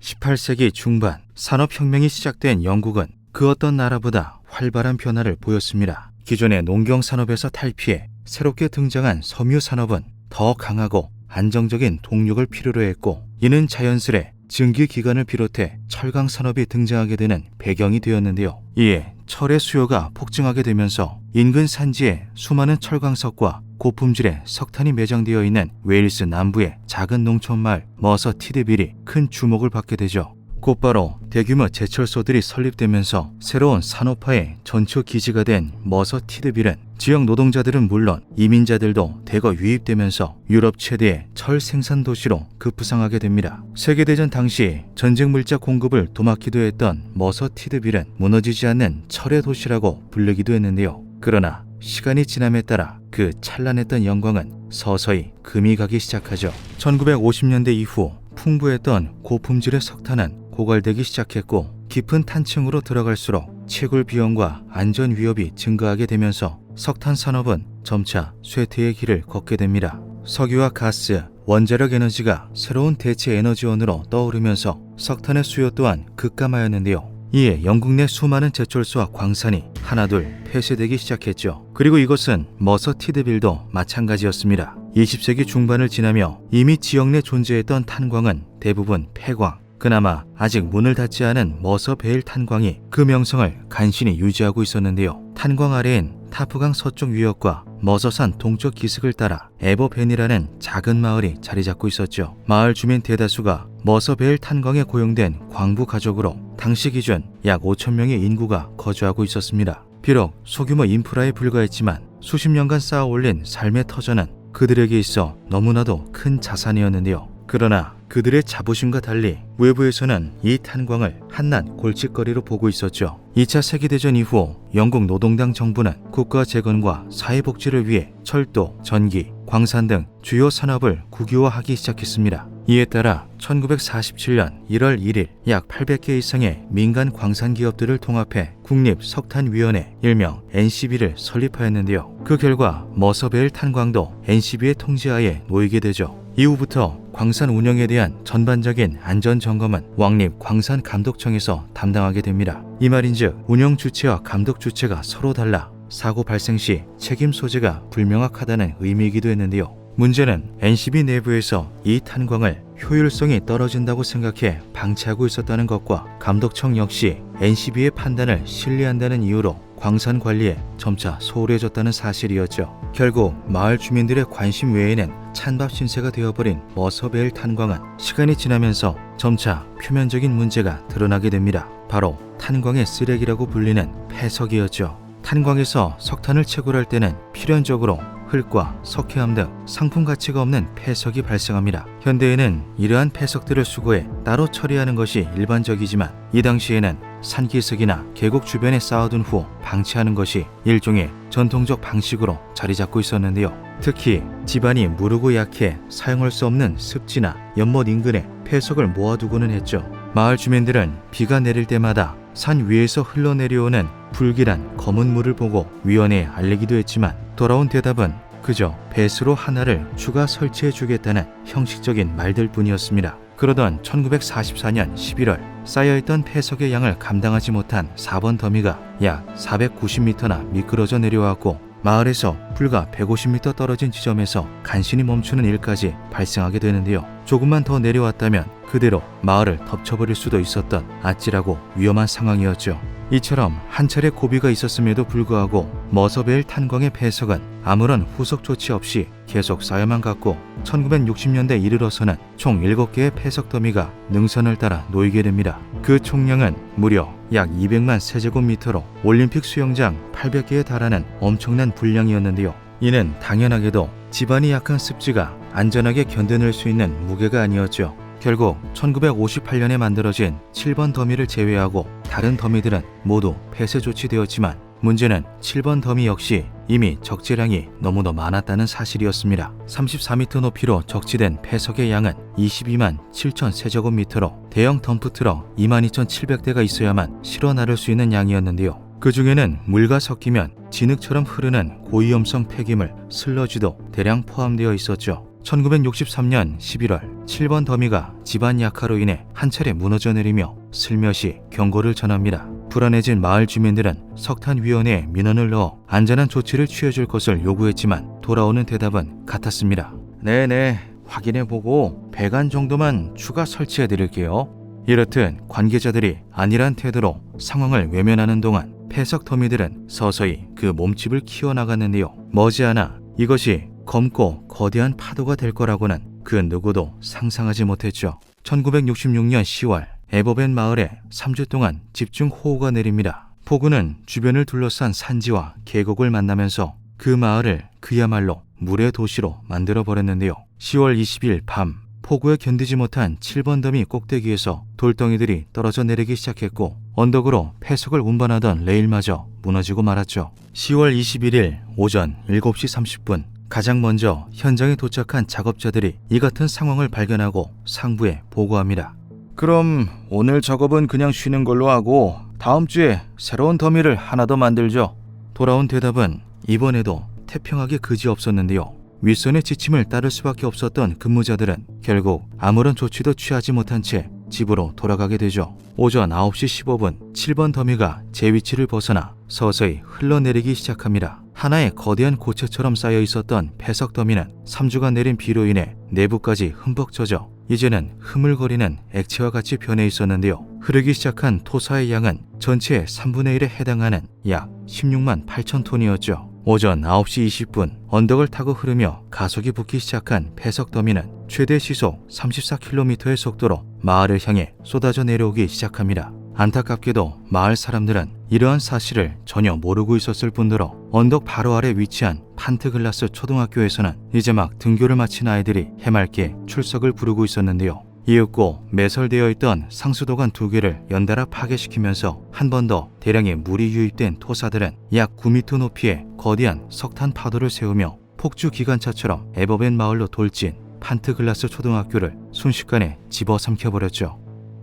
18세기 중반 산업혁명이 시작된 영국은 그 어떤 나라보다 활발한 변화를 보였습니다. 기존의 농경산업에서 탈피해 새롭게 등장한 섬유산업은 더 강하고 안정적인 동력을 필요로 했고, 이는 자연스레 증기기관을 비롯해 철강산업이 등장하게 되는 배경이 되었는데요. 이에 철의 수요가 폭증하게 되면서 인근 산지에 수많은 철광석과 고품질의 석탄이 매장되어 있는 웨일스 남부의 작은 농촌마을 머서 티드빌이 큰 주목을 받게 되죠. 곧바로 대규모 제철소들이 설립되면서 새로운 산업화의 전초 기지가 된 머서 티드빌은 지역 노동자들은 물론 이민자들도 대거 유입되면서 유럽 최대의 철 생산 도시로 급부상하게 됩니다. 세계대전 당시 전쟁 물자 공급을 도맡기도 했던 머서 티드빌은 무너지지 않는 철의 도시라고 불리기도 했는데요. 그러나 시간이 지남에 따라 그 찬란했던 영광은 서서히 금이 가기 시작하죠. 1950년대 이후 풍부했던 고품질의 석탄은 고갈되기 시작했고, 깊은 탄층으로 들어갈수록 채굴 비용과 안전 위협이 증가하게 되면서 석탄 산업은 점차 쇠퇴의 길을 걷게 됩니다. 석유와 가스, 원자력 에너지가 새로운 대체 에너지원으로 떠오르면서 석탄의 수요 또한 급감하였는데요. 이에 영국 내 수많은 제철소와 광산이 하나둘 폐쇄되기 시작했죠. 그리고 이것은 머서 티드빌도 마찬가지였습니다. 20세기 중반을 지나며 이미 지역 내 존재했던 탄광은 대부분 폐광, 그나마 아직 문을 닫지 않은 머서 베일 탄광이 그 명성을 간신히 유지하고 있었는데요. 탄광 아래엔 타프강 서쪽 위역과 머서산 동쪽 기슭을 따라 에버벤이라는 작은 마을이 자리 잡고 있었죠. 마을 주민 대다수가 머서 베일 탄광에 고용된 광부 가족으로 당시 기준 약 5,000명의 인구가 거주하고 있었습니다. 비록 소규모 인프라에 불과했지만 수십 년간 쌓아 올린 삶의 터전은 그들에게 있어 너무나도 큰 자산이었는데요. 그러나 그들의 자부심과 달리 외부에서는 이 탄광을 한낱 골칫거리로 보고 있었죠. 2차 세계대전 이후 영국 노동당 정부는 국가 재건과 사회복지를 위해 철도, 전기, 광산 등 주요 산업을 국유화하기 시작했습니다. 이에 따라 1947년 1월 1일 약 800개 이상의 민간 광산 기업들을 통합해 국립석탄위원회 일명 NCB를 설립하였는데요. 그 결과 머서베일 탄광도 NCB의 통제하에 놓이게 되죠. 이후부터 광산 운영에 대한 전반적인 안전 점검은 왕립 광산감독청에서 담당하게 됩니다. 이 말인즉 운영 주체와 감독 주체가 서로 달라 사고 발생 시 책임 소재가 불명확하다는 의미이기도 했는데요. 문제는 NCB 내부에서 이 탄광을 효율성이 떨어진다고 생각해 방치하고 있었다는 것과 감독청 역시 NCB의 판단을 신뢰한다는 이유로 광산 관리에 점차 소홀해졌다는 사실이었죠. 결국 마을 주민들의 관심 외에는 찬밥 신세가 되어버린 머서베일 탄광은 시간이 지나면서 점차 표면적인 문제가 드러나게 됩니다. 바로 탄광의 쓰레기라고 불리는 폐석이었죠. 탄광에서 석탄을 채굴할 때는 필연적으로 흙과 석회암 등 상품 가치가 없는 폐석이 발생합니다. 현대에는 이러한 폐석들을 수거해 따로 처리하는 것이 일반적이지만 이 당시에는 산기슭이나 계곡 주변에 쌓아둔 후 방치하는 것이 일종의 전통적 방식으로 자리 잡고 있었는데요. 특히 집안이 무르고 약해 사용할 수 없는 습지나 연못 인근에 폐석을 모아두고는 했죠. 마을 주민들은 비가 내릴 때마다 산 위에서 흘러내려오는 불길한 검은 물을 보고 위원회에 알리기도 했지만 돌아온 대답은 그저 배수로 하나를 추가 설치해 주겠다는 형식적인 말들 뿐이었습니다. 그러던 1944년 11월 쌓여있던 폐석의 양을 감당하지 못한 4번 더미가 약 490m나 미끄러져 내려왔고 마을에서 불과 150m 떨어진 지점에서 간신히 멈추는 일까지 발생하게 되는데요. 조금만 더 내려왔다면 그대로 마을을 덮쳐버릴 수도 있었던 아찔하고 위험한 상황이었죠. 이처럼 한 차례 고비가 있었음에도 불구하고 머서베일 탄광의 폐석은 아무런 후속 조치 없이 계속 쌓여만 갔고 1960년대 이르러서는 총 7개의 폐석 더미가 능선을 따라 놓이게 됩니다. 그 총량은 무려 약 200만 세제곱미터로 올림픽 수영장 800개에 달하는 엄청난 분량이었는데요. 이는 당연하게도 집안이 약한 습지가 안전하게 견뎌낼 수 있는 무게가 아니었죠. 결국 1958년에 만들어진 7번 더미를 제외하고 다른 더미들은 모두 폐쇄 조치되었지만 문제는 7번 더미 역시 이미 적재량이 너무도 많았다는 사실이었습니다. 34m 높이로 적재된 폐석의 양은 22만 7천 세제곱미터로 대형 덤프트럭 22,700대가 있어야만 실어 나를 수 있는 양이었는데요. 그 중에는 물과 섞이면 진흙처럼 흐르는 고위험성 폐기물 슬러지도 대량 포함되어 있었죠. 1963년 11월 7번 더미가 집안 약화로 인해 한 차례 무너져 내리며 슬며시 경고를 전합니다. 불안해진 마을 주민들은 석탄위원회에 민원을 넣어 안전한 조치를 취해줄 것을 요구했지만 돌아오는 대답은 같았습니다. 네네, 확인해보고 배관 정도만 추가 설치해드릴게요. 이렇듯 관계자들이 안일한 태도로 상황을 외면하는 동안 폐석 더미들은 서서히 그 몸집을 키워나갔는데요. 머지않아 이것이 검고 거대한 파도가 될 거라고는 그 누구도 상상하지 못했죠. 1966년 10월 에버벤 마을에 3주 동안 집중 호우가 내립니다. 폭우는 주변을 둘러싼 산지와 계곡을 만나면서 그 마을을 그야말로 물의 도시로 만들어버렸는데요. 10월 20일 밤 폭우에 견디지 못한 7번 더미 꼭대기에서 돌덩이들이 떨어져 내리기 시작했고 언덕으로 폐석을 운반하던 레일마저 무너지고 말았죠. 10월 21일 오전 7시 30분 가장 먼저 현장에 도착한 작업자들이 이 같은 상황을 발견하고 상부에 보고합니다. 그럼 오늘 작업은 그냥 쉬는 걸로 하고 다음 주에 새로운 더미를 하나 더 만들죠. 돌아온 대답은 이번에도 태평하게 그지없었는데요. 윗선의 지침을 따를 수밖에 없었던 근무자들은 결국 아무런 조치도 취하지 못한 채 집으로 돌아가게 되죠. 오전 9시 15분 7번 더미가 제 위치를 벗어나 서서히 흘러내리기 시작합니다. 하나의 거대한 고체처럼 쌓여 있었던 폐석 더미는 3주간 내린 비로 인해 내부까지 흠뻑 젖어 이제는 흐물거리는 액체와 같이 변해 있었는데요. 흐르기 시작한 토사의 양은 전체의 3분의 1에 해당하는 약 16만 8천 톤이었죠. 오전 9시 20분 언덕을 타고 흐르며 가속이 붙기 시작한 폐석 더미는 최대 시속 34km의 속도로 마을을 향해 쏟아져 내려오기 시작합니다. 안타깝게도 마을 사람들은 이러한 사실을 전혀 모르고 있었을 뿐더러 언덕 바로 아래 위치한 판트글라스 초등학교에서는 이제 막 등교를 마친 아이들이 해맑게 출석을 부르고 있었는데요. 이윽고 매설되어 있던 상수도관 2개를 연달아 파괴시키면서 한 번 더 대량의 물이 유입된 토사들은 약 9m 높이의 거대한 석탄 파도를 세우며 폭주 기관차처럼 에버벤 마을로 돌진 판트글라스 초등학교를 순식간에 집어삼켜버렸죠.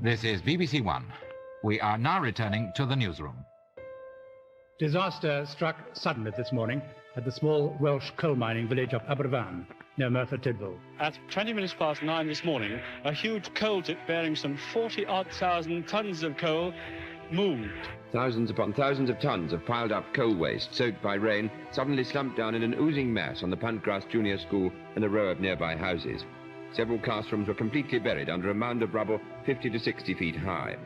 This is BBC One. We are now returning to the newsroom. Disaster struck suddenly this morning at the small Welsh coal mining village of Aberfan, near Merthyr Tydfil. At 20 minutes past 9 this morning, a huge coal tip bearing some 40-odd thousand tons of coal moved. Thousands upon thousands of tons of piled up coal waste, soaked by rain, suddenly slumped down in an oozing mass on the Pantgrass Junior School and a row of nearby houses. Several classrooms were completely buried under a mound of rubble 50 to 60 feet high.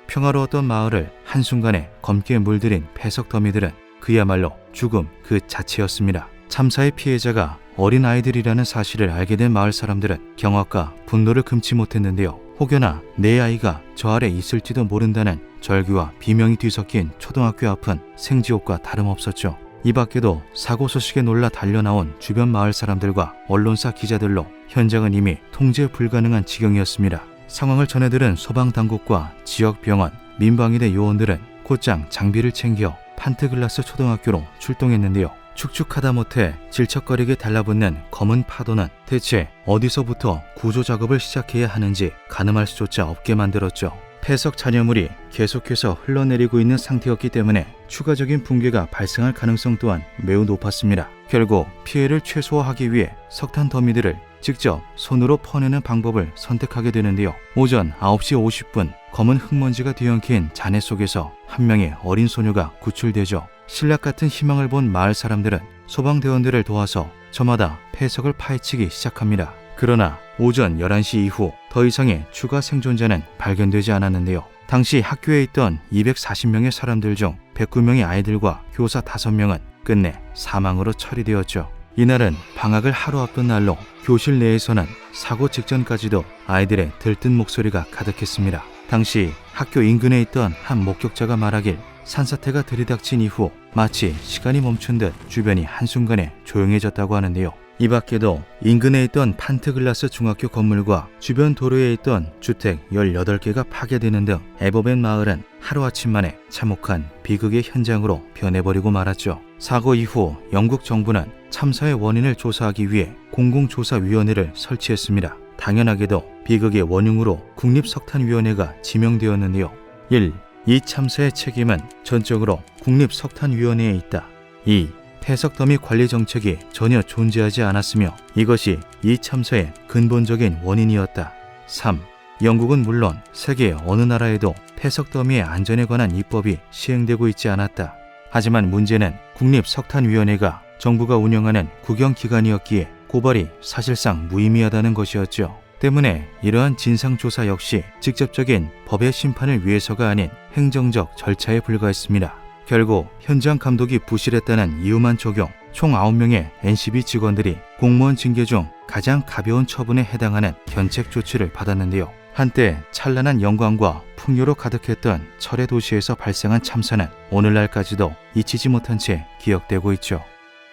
평화로웠던 마을을 한순간에 검게 물들인 폐석 더미들은 그야말로 죽음 그 자체였습니다. 참사의 피해자가 어린 아이들이라는 사실을 알게 된 마을 사람들은 경악과 분노를 금치 못했는데요. 혹여나 내 아이가 저 아래 있을지도 모른다는 절규와 비명이 뒤섞인 초등학교 앞은 생지옥과 다름없었죠. 이 밖에도 사고 소식에 놀라 달려나온 주변 마을 사람들과 언론사 기자들로 현장은 이미 통제 불가능한 지경이었습니다. 상황을 전해들은 소방당국과 지역병원, 민방위대 요원들은 곧장 장비를 챙겨 판트글라스 초등학교로 출동했는데요. 축축하다 못해 질척거리게 달라붙는 검은 파도는 대체 어디서부터 구조 작업을 시작해야 하는지 가늠할 수조차 없게 만들었죠. 폐석 잔여물이 계속해서 흘러내리고 있는 상태였기 때문에 추가적인 붕괴가 발생할 가능성 또한 매우 높았습니다. 결국 피해를 최소화하기 위해 석탄 더미들을 직접 손으로 퍼내는 방법을 선택하게 되는데요. 오전 9시 50분 검은 흙먼지가 뒤엉킨 잔해 속에서 한 명의 어린 소녀가 구출되죠. 신락 같은 희망을 본 마을 사람들은 소방대원들을 도와서 저마다 폐석을 파헤치기 시작합니다. 그러나 오전 11시 이후 더 이상의 추가 생존자는 발견되지 않았는데요. 당시 학교에 있던 240명의 사람들 중 109명의 아이들과 교사 5명은 끝내 사망으로 처리되었죠. 이날은 방학을 하루 앞둔 날로 교실 내에서는 사고 직전까지도 아이들의 들뜬 목소리가 가득했습니다. 당시 학교 인근에 있던 한 목격자가 말하길 산사태가 들이닥친 이후 마치 시간이 멈춘 듯 주변이 한순간에 조용해졌다고 하는데요. 이 밖에도 인근에 있던 판트글라스 중학교 건물과 주변 도로에 있던 주택 18개가 파괴되는 등 에버벤 마을은 하루아침 만에 참혹한 비극의 현장으로 변해버리고 말았죠. 사고 이후 영국 정부는 참사의 원인을 조사하기 위해 공공조사위원회를 설치했습니다. 당연하게도 비극의 원흉으로 국립석탄위원회가 지명되었는데요. 1. 이 참사의 책임은 전적으로 국립석탄위원회에 있다. 2. 폐석 더미 관리 정책이 전혀 존재하지 않았으며 이것이 이 참사의 근본적인 원인이었다. 3. 영국은 물론 세계 어느 나라에도 폐석 더미의 안전에 관한 입법이 시행되고 있지 않았다. 하지만 문제는 국립석탄위원회가 정부가 운영하는 국영기관이었기에 고발이 사실상 무의미하다는 것이었죠. 때문에 이러한 진상조사 역시 직접적인 법의 심판을 위해서가 아닌 행정적 절차에 불과했습니다. 결국 현장 감독이 부실했다는 이유만 적용, 총 9명의 NCB 직원들이 공무원 징계 중 가장 가벼운 처분에 해당하는 견책 조치를 받았는데요. 한때 찬란한 영광과 풍요로 가득했던 철의 도시에서 발생한 참사는 오늘날까지도 잊히지 못한 채 기억되고 있죠.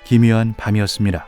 기묘한 밤이었습니다.